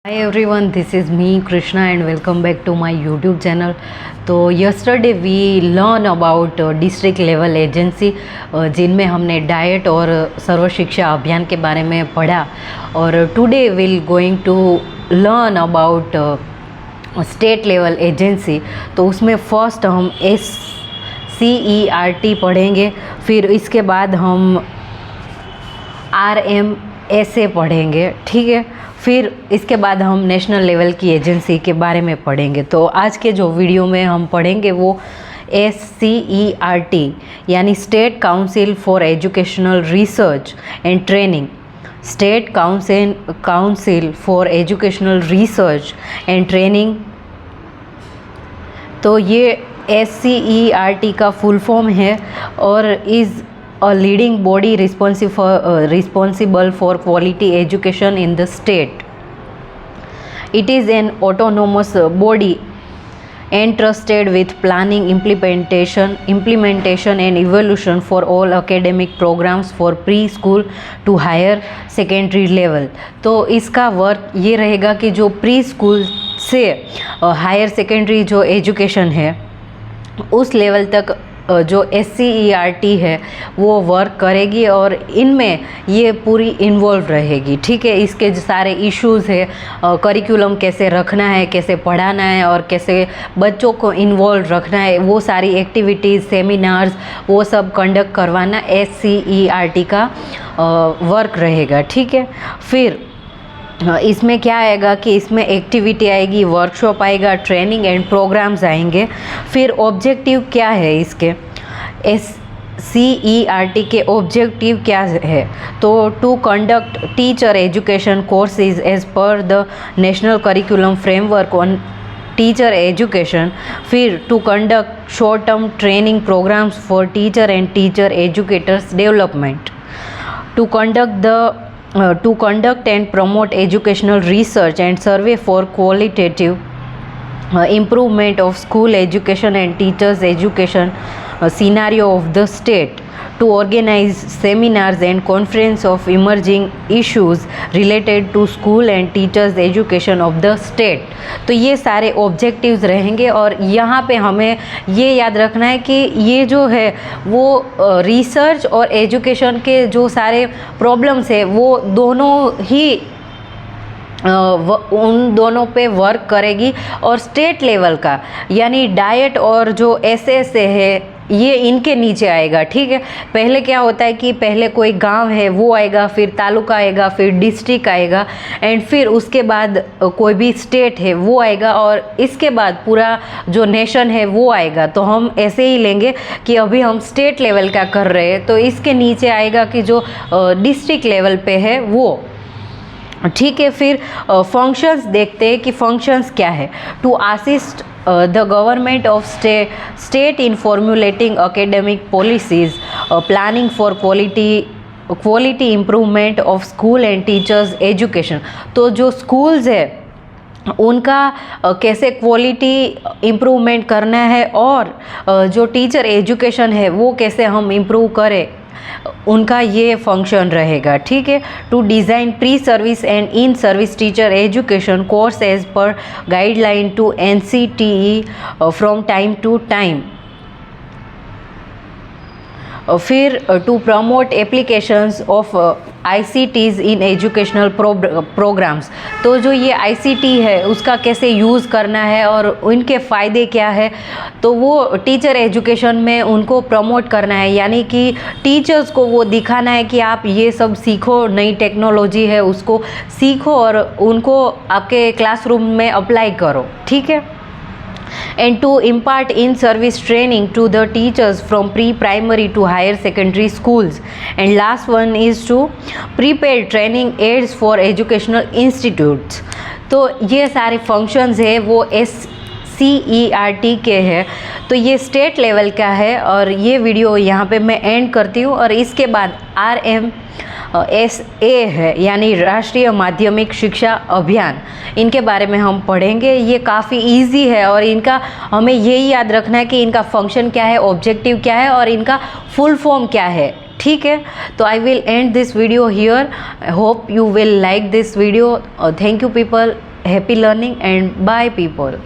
Hi everyone, this is me Krishna and welcome back to my YouTube channel. तो yesterday we learn about district level agency जिनमें हमने diet और सर्व शिक्षा अभियान के बारे में पढ़ा और today we'll going to learn about state level agency. तो उसमें फर्स्ट हम SCERT पढ़ेंगे, फिर इसके बाद हम RMSA पढ़ेंगे, ठीक है। फिर इसके बाद हम नेशनल लेवल की एजेंसी के बारे में पढ़ेंगे। तो आज के जो वीडियो में हम पढ़ेंगे वो SCERT यानी state council for educational research and training, state council for educational research and training. तो ये SCERT का फुल फॉर्म है और is a leading body responsible for quality education in the state. It is an autonomous body entrusted with planning, implementation and evaluation for all academic programs for preschool to higher secondary level. तो इसका work ये रहेगा कि जो pre school से higher secondary जो education है उस लेवल तक जो SCERT है वो वर्क करेगी और इनमें ये पूरी इन्वॉल्व रहेगी, ठीक है। इसके जो सारे इश्यूज़ है, करिकुलम कैसे रखना है, कैसे पढ़ाना है और कैसे बच्चों को इन्वॉल्व रखना है, वो सारी एक्टिविटीज़, सेमिनार्स, वो सब कंडक्ट करवाना SCERT का वर्क रहेगा, ठीक है। फिर इसमें क्या आएगा कि इसमें एक्टिविटी आएगी, वर्कशॉप आएगा, ट्रेनिंग एंड प्रोग्राम्स आएंगे। फिर ऑब्जेक्टिव क्या है इसके, SCERT के ऑब्जेक्टिव क्या है, तो to conduct teacher education courses as per the national curriculum framework on teacher education. फिर to conduct short term training programmes for teacher and teacher educators development, to conduct and promote educational research and survey for qualitative improvement of school education and teachers education scenario of the state, to organize seminars and conference of emerging issues related to school and teachers education of the state। तो ये सारे objectives रहेंगे और यहाँ पे हमें ये याद रखना है कि ये जो है वो रिसर्च और एजुकेशन के जो सारे प्रॉब्लम्स है वो दोनों ही उन दोनों पे वर्क करेगी और स्टेट लेवल का यानी डाइट और जो SSA है ये इनके नीचे आएगा, ठीक है। पहले क्या होता है कि पहले कोई गांव है वो आएगा, फिर तालुका आएगा, फिर डिस्ट्रिक्ट आएगा एंड फिर उसके बाद कोई भी स्टेट है वो आएगा और इसके बाद पूरा जो नेशन है वो आएगा। तो हम ऐसे ही लेंगे कि अभी हम स्टेट लेवल का कर रहे हैं तो इसके नीचे आएगा कि जो डिस्ट्रिक्ट लेवल पे है वो, ठीक है। फिर फंक्शंस देखते हैं कि फंक्शंस क्या है। To assist the government of state in formulating academic policies, planning for quality improvement of school and teachers education। तो जो schools है उनका कैसे क्वालिटी इम्प्रूवमेंट करना है और जो टीचर एजुकेशन है वो कैसे हम इम्प्रूव करें, उनका ये फंक्शन रहेगा, ठीक है। To design pre service and in service teacher education course as per guideline to NCTE from time to time. फिर to promote applications of ICTs in educational programmes. तो जो ये ICT है उसका कैसे यूज़ करना है और उनके फ़ायदे क्या है, तो वो टीचर एजुकेशन में उनको प्रमोट करना है, यानी कि टीचर्स को वो दिखाना है कि आप ये सब सीखो, नई टेक्नोलॉजी है उसको सीखो और उनको आपके क्लासरूम में अप्लाई करो, ठीक है। And to impart in-service training to the teachers from pre-primary to higher secondary schools. And last one is to prepare training aids for educational institutes। तो ये सारे functions है वो SCERT के है। तो ये स्टेट लेवल का है और ये वीडियो यहाँ पे मैं एंड करती हूँ और इसके बाद RMSA है यानी राष्ट्रीय माध्यमिक शिक्षा अभियान, इनके बारे में हम पढ़ेंगे। ये काफ़ी इजी है और इनका हमें यही याद रखना है कि इनका फंक्शन क्या है, ऑब्जेक्टिव क्या है और इनका फुल फॉर्म क्या है, ठीक है। तो I will and this video here, hope you will like this video. Thank you people. Happy learning and by people.